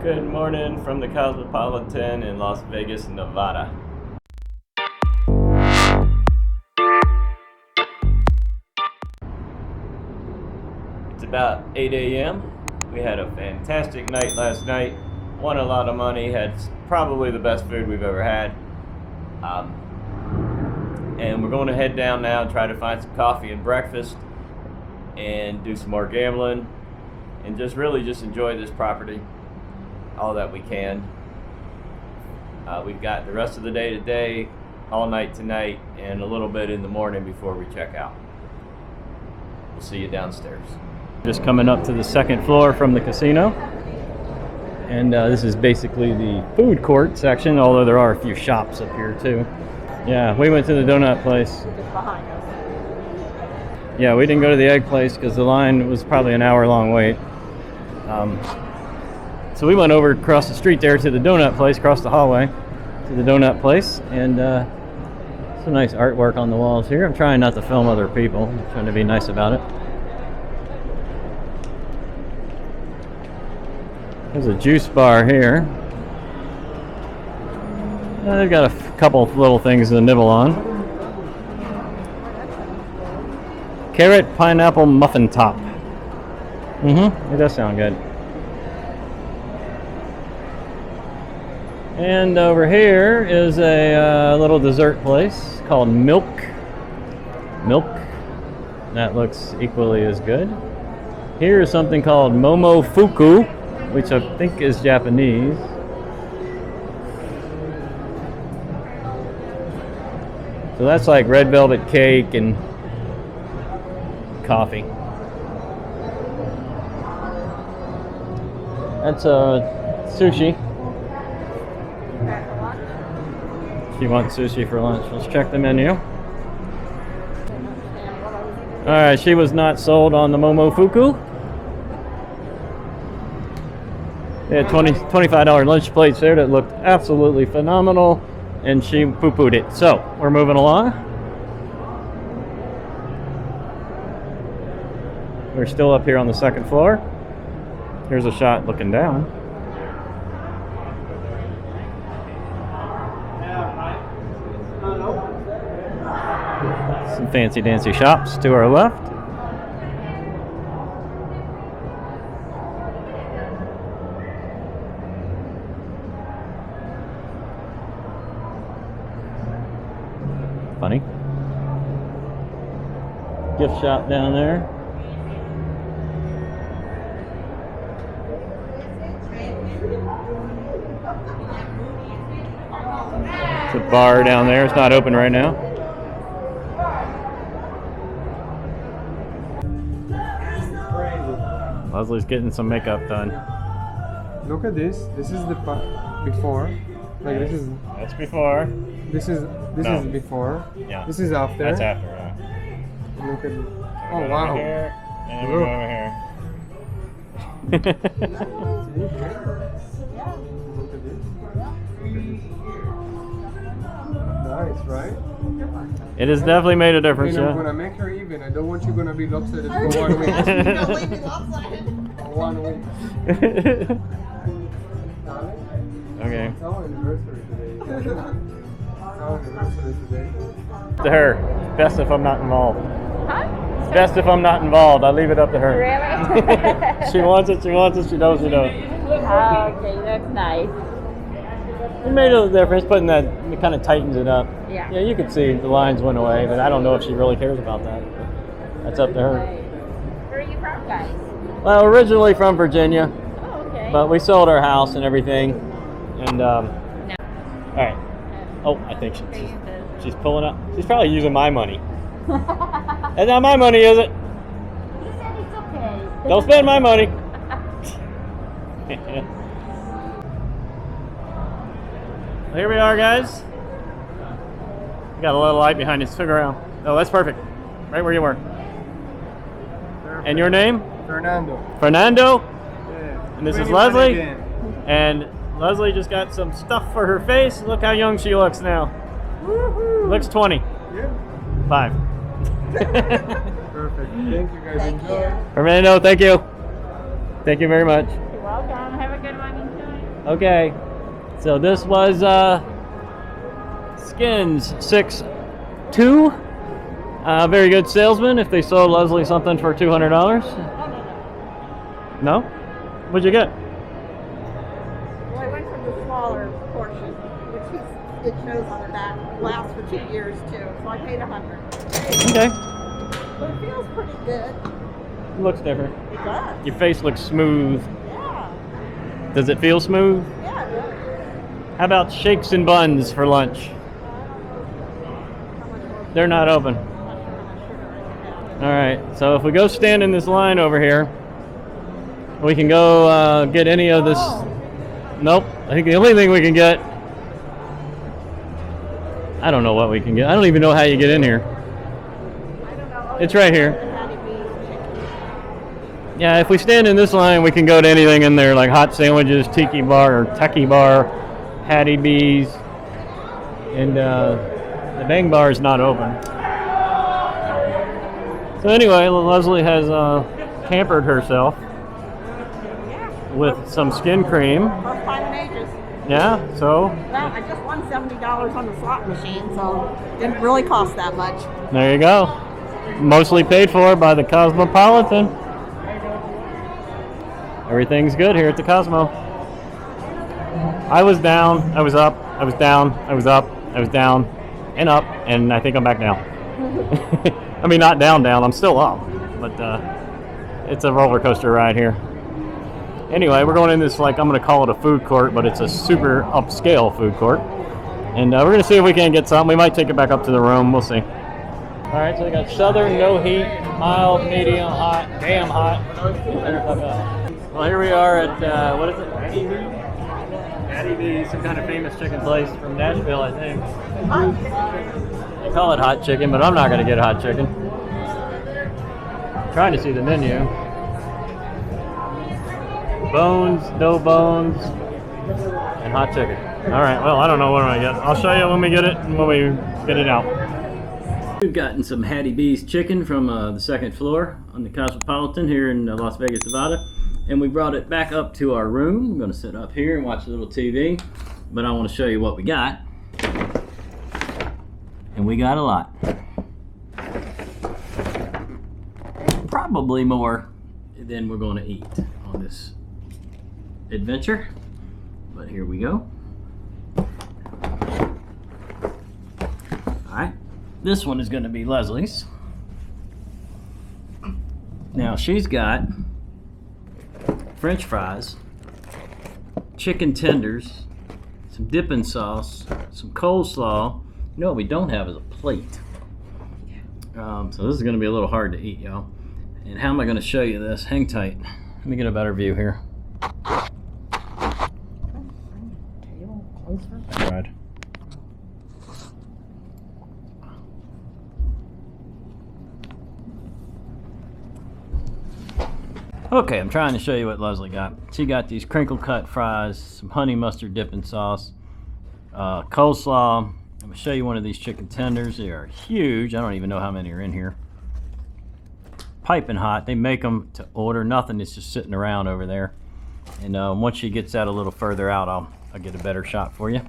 Good morning from the Cosmopolitan in Las Vegas, Nevada. It's about 8 a.m. We had a fantastic night last night. Won a lot of money. Had probably the best food we've ever had. And we're going to head down now and try to find some coffee and breakfast and do some more gambling and just enjoy this property all that we can. We've got the rest of the day today, all night tonight, and a little bit in the morning before we check out. We'll see you downstairs. Just coming up to the second floor from the casino, and this is basically the food court section, although there are a few shops up here too. Yeah, we went to the donut place. Just behind us. Yeah, we didn't go to the egg place because the line was probably an hour-long wait. So we went over across the street there to the donut place, across the hallway to the donut place, and some nice artwork on the walls here. I'm trying not to film other people. I'm trying to be nice about it. There's a juice bar here. They've got a couple of little things to nibble on. Carrot pineapple muffin top. It does sound good. And over here is a little dessert place called Milk. That looks equally as good. Here is something called Momofuku, which I think is Japanese. So that's like red velvet cake and coffee. That's sushi. She wants sushi for lunch. Let's check the menu. Alright, she was not sold on the Momofuku. They had $25 lunch plates there that looked absolutely phenomenal, and she poo-pooed it. So, we're moving along. We're still up here on the second floor. Here's a shot looking down. Some fancy dancy shops to our left. Funny. Gift shop down there. It's a bar down there. It's not open right now. Leslie's getting some makeup done. Look at this. This is the before. Like this is. That's before. This is before. Yeah. This is after. That's after. Yeah. Look at. So Oh we go wow. Over here, and then we go over here. Look at this. Nice, right? It has definitely made a difference. I'm Yeah. gonna make her even. I don't want you gonna be lopsided for 1 week. For 1 week. Okay. It's our anniversary today. It's our anniversary today. To her. Best if I'm not involved. Huh? It's best if I'm not involved. I leave it up to her. Really? She wants it. She wants it. She knows. She knows. Okay, that's nice. It made a difference, putting that, it kind of tightens it up. Yeah. Yeah, you could see the lines went away, but I don't know if she really cares about that. That's up to her. Where are you from, guys? Well, originally from Virginia, Oh, okay. but we sold our house and everything. And, all right. Oh, I think she's pulling up. She's probably using my money. That's not my money, is it? He said it's okay. Don't spend my money. Here we are, guys. We got a little light behind us. Figure out. Oh, that's perfect. Right where you were. Perfect. And your name? Fernando. Fernando. Yeah. And this is 21 Leslie. again. And Leslie just got some stuff for her face. Look how young she looks now. Woohoo. Looks 20. Yeah. 5. Perfect. Thank you guys. Enjoy. Fernando, thank you. Thank you very much. You're welcome. Have a good one. Enjoy. Okay, so this was Skins 6'2". Very good salesman if they sold Leslie something for $200. No? What'd you get? Well, I went for the smaller portion, which it shows on the back. Lasts for 2 years too, so I paid $100. Okay. But it feels pretty good. It looks different. It does. Your face looks smooth. Yeah. Does it feel smooth? Yeah, it does. How about shakes and buns for lunch? They're not open. All right, so if we go stand in this line over here, we can go get any of this. Nope, I think the only thing we can get, I don't know what we can get. I don't even know how you get in here. It's right here. Yeah, if we stand in this line, we can go to anything in there, like hot sandwiches, tiki bar, or taki bar, Hattie B's, and the Bang Bar is not open. So anyway, Leslie has pampered herself with some skin cream. First time in ages. Yeah, so Well, I just won $70 on the slot machine, so it didn't really cost that much. there you go. Mostly paid for by the Cosmopolitan. Everything's good here at the Cosmo. I was down, I was up, I was down, I was up, I was down, and up, and I think I'm back down. I mean, not down, I'm still up, but it's a roller coaster ride here. Anyway, we're going in this, like, I'm going to call it a food court, but it's a super upscale food court. And we're going to see if we can get something. We might take it back up to the room. We'll see. All right, so we got southern, no heat, mild, medium, hot, damn hot. Well, here we are at, what is it? Hattie B, some kind of famous chicken place from Nashville, I think. They call it hot chicken, but I'm not going to get hot chicken. I'm trying to see the menu. Bones, no bones, and hot chicken. All right, well, I don't know what I'm going to get. I'll show you when we get it and when we get it out. We've gotten some Hattie B's chicken from the second floor on the Cosmopolitan here in Las Vegas, Nevada. And we brought it back up to our room. I'm going to sit up here and watch a little TV. But I want to show you what we got. And we got a lot. Probably more than we're going to eat on this adventure. But here we go. Alright. This one is going to be Leslie's. Now she's got French fries, chicken tenders, some dipping sauce, some coleslaw. You know what we don't have is a plate. So this is going to be a little hard to eat, y'all. And how am I going to show you this? Hang tight. Let me get a better view here. Right. Okay, I'm trying to show you what Leslie got. She got these crinkle cut fries, some honey mustard dipping sauce, coleslaw. I'm going to show you one of these chicken tenders. They are huge. I don't even know how many are in here. Piping hot. They make them to order. Nothing is just sitting around over there. And once she gets that a little further out, I'll get a better shot for you.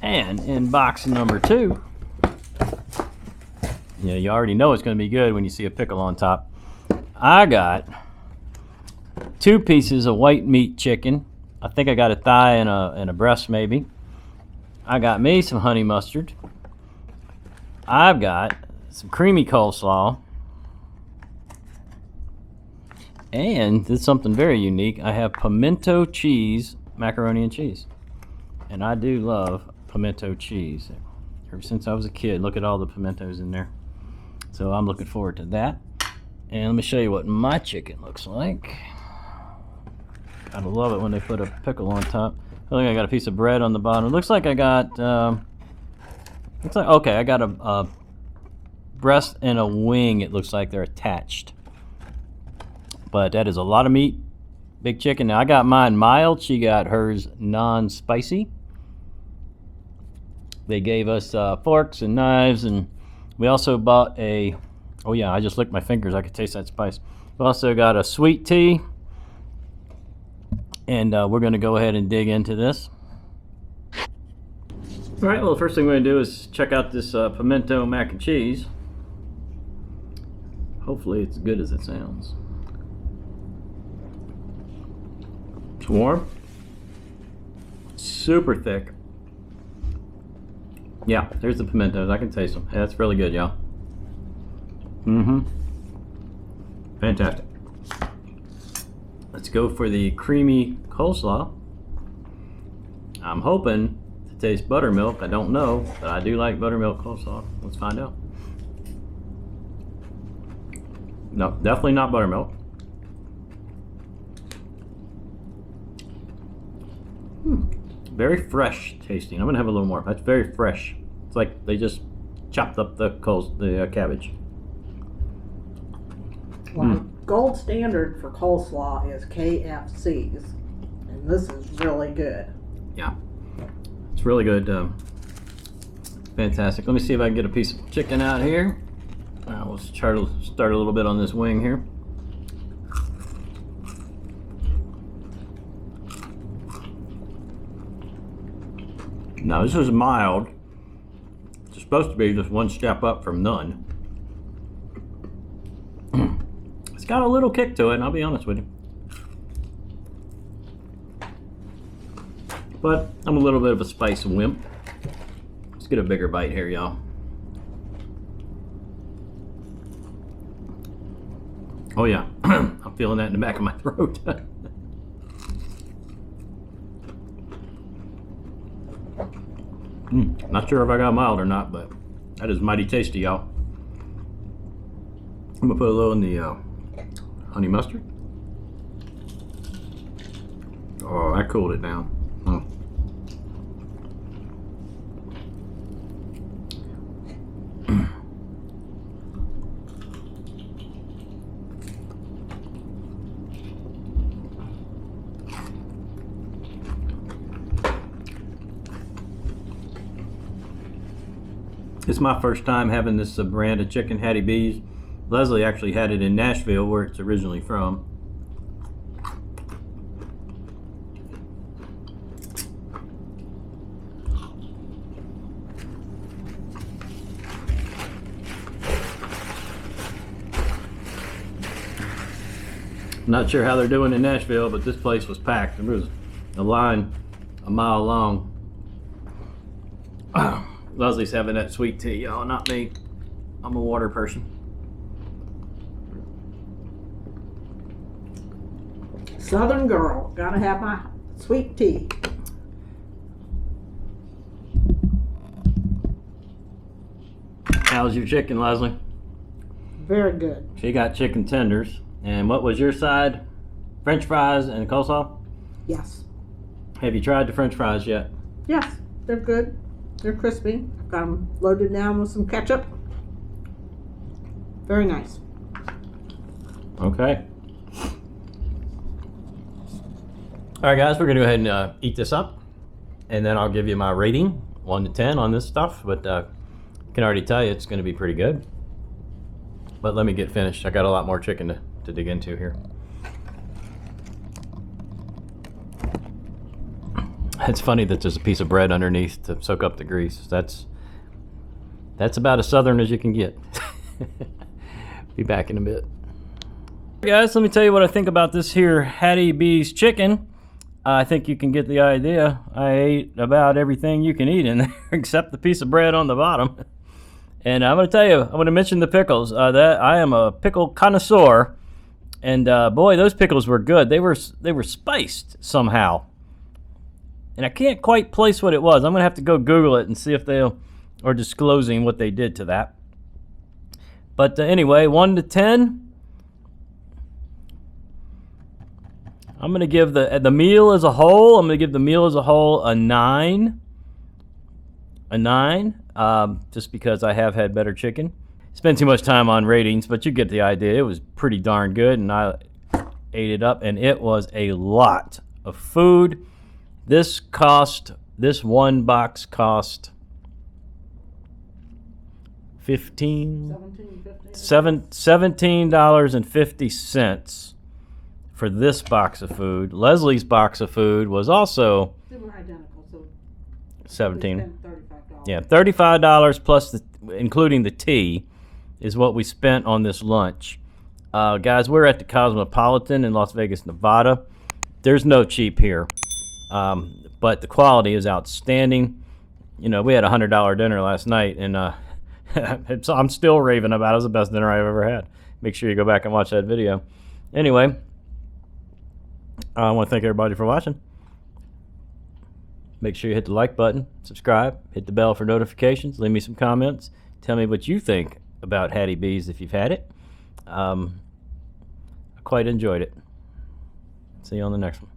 And in box number 2, yeah, you already know it's going to be good when you see a pickle on top. I got 2 pieces of white meat chicken. I think I got a thigh and a breast maybe. I got me some honey mustard. I've got some creamy coleslaw. And this is something very unique. I have pimento cheese, macaroni and cheese. And I do love pimento cheese. Ever since I was a kid, look at all the pimentos in there. So I'm looking forward to that. And let me show you what my chicken looks like. I love it when they put a pickle on top. I think I got a piece of bread on the bottom. It looks like I got, okay, I got a breast and a wing. It looks like they're attached. But that is a lot of meat. Big chicken. Now I got mine mild. She got hers non-spicy. They gave us forks and knives, and we also bought a, oh yeah, I just licked my fingers. I could taste that spice. We also got a sweet tea. And we're going to go ahead and dig into this. All right, well, the first thing we're going to do is check out this pimento mac and cheese. Hopefully it's as good as it sounds. It's warm. Super thick. Yeah, there's the pimentos. I can taste them. Yeah, that's really good, y'all. Fantastic. Let's go for the creamy coleslaw. I'm hoping to taste buttermilk. I don't know, but I do like buttermilk coleslaw. Let's find out. No, definitely not buttermilk. Very fresh tasting. I'm gonna have a little more. That's very fresh. It's like they just chopped up the cabbage. Well, gold standard for coleslaw is KFC's, and this is really good. Yeah, it's really good. Fantastic. Let me see if I can get a piece of chicken out here. We'll try to start a little bit on this wing here. Now this is mild. It's supposed to be just one step up from none. It's got a little kick to it, and I'll be honest with you. But I'm a little bit of a spice wimp. Let's get a bigger bite here, y'all. Oh yeah, I'm feeling that in the back of my throat. Not sure if I got mild or not, but that is mighty tasty, y'all. I'm gonna put a little in the honey mustard. Oh, that cooled it down. It's my first time having this brand of chicken, Hattie B's. Leslie actually had it in Nashville, where it's originally from. Not sure how they're doing in Nashville, but this place was packed. There was a line a mile long. Leslie's having that sweet tea, y'all, not me. I'm a water person. Southern girl, gotta have my sweet tea. How's your chicken, Leslie? Very good. She got chicken tenders. And what was your side? French fries and coleslaw? Yes. Have you tried the French fries yet? Yes, they're good. They're crispy. Got them loaded down with some ketchup. Very nice. Okay. All right, guys, we're gonna go ahead and eat this up, and then I'll give you my rating, 1 to 10 on this stuff. But I can already tell you it's gonna be pretty good. But let me get finished. I got a lot more chicken to dig into here. It's funny that there's a piece of bread underneath to soak up the grease. That's about as southern as you can get. Be back in a bit. Hey guys, let me tell you what I think about this here Hattie B's chicken. I think you can get the idea. I ate about everything you can eat in there except the piece of bread on the bottom. And I'm going to tell you, I'm going to mention the pickles. That I am a pickle connoisseur, and boy, those pickles were good. They were spiced somehow, and I can't quite place what it was. I'm going to have to go Google it and see if they are disclosing what they did to that. But anyway, 1 to 10. I'm going to give the meal as a whole. I'm going to give the meal as a whole a 9. A 9. Just because I have had better chicken. Spend too much time on ratings, but you get the idea. It was pretty darn good, and I ate it up, and it was a lot of food. This one box cost $17.50 for this box of food. Leslie's box of food was also They were identical, so 17. we spent $35. Yeah, $35 plus including the tea is what we spent on this lunch. Guys, we're at the Cosmopolitan in Las Vegas, Nevada. There's no cheap here, but the quality is outstanding. You know, we had a $100 dinner last night, and I'm still raving about it. It was the best dinner I've ever had. Make sure you go back and watch that video. Anyway, I want to thank everybody for watching. Make sure you hit the like button, subscribe, hit the bell for notifications, leave me some comments. Tell me what you think about Hattie B's if you've had it. I quite enjoyed it. See you on the next one.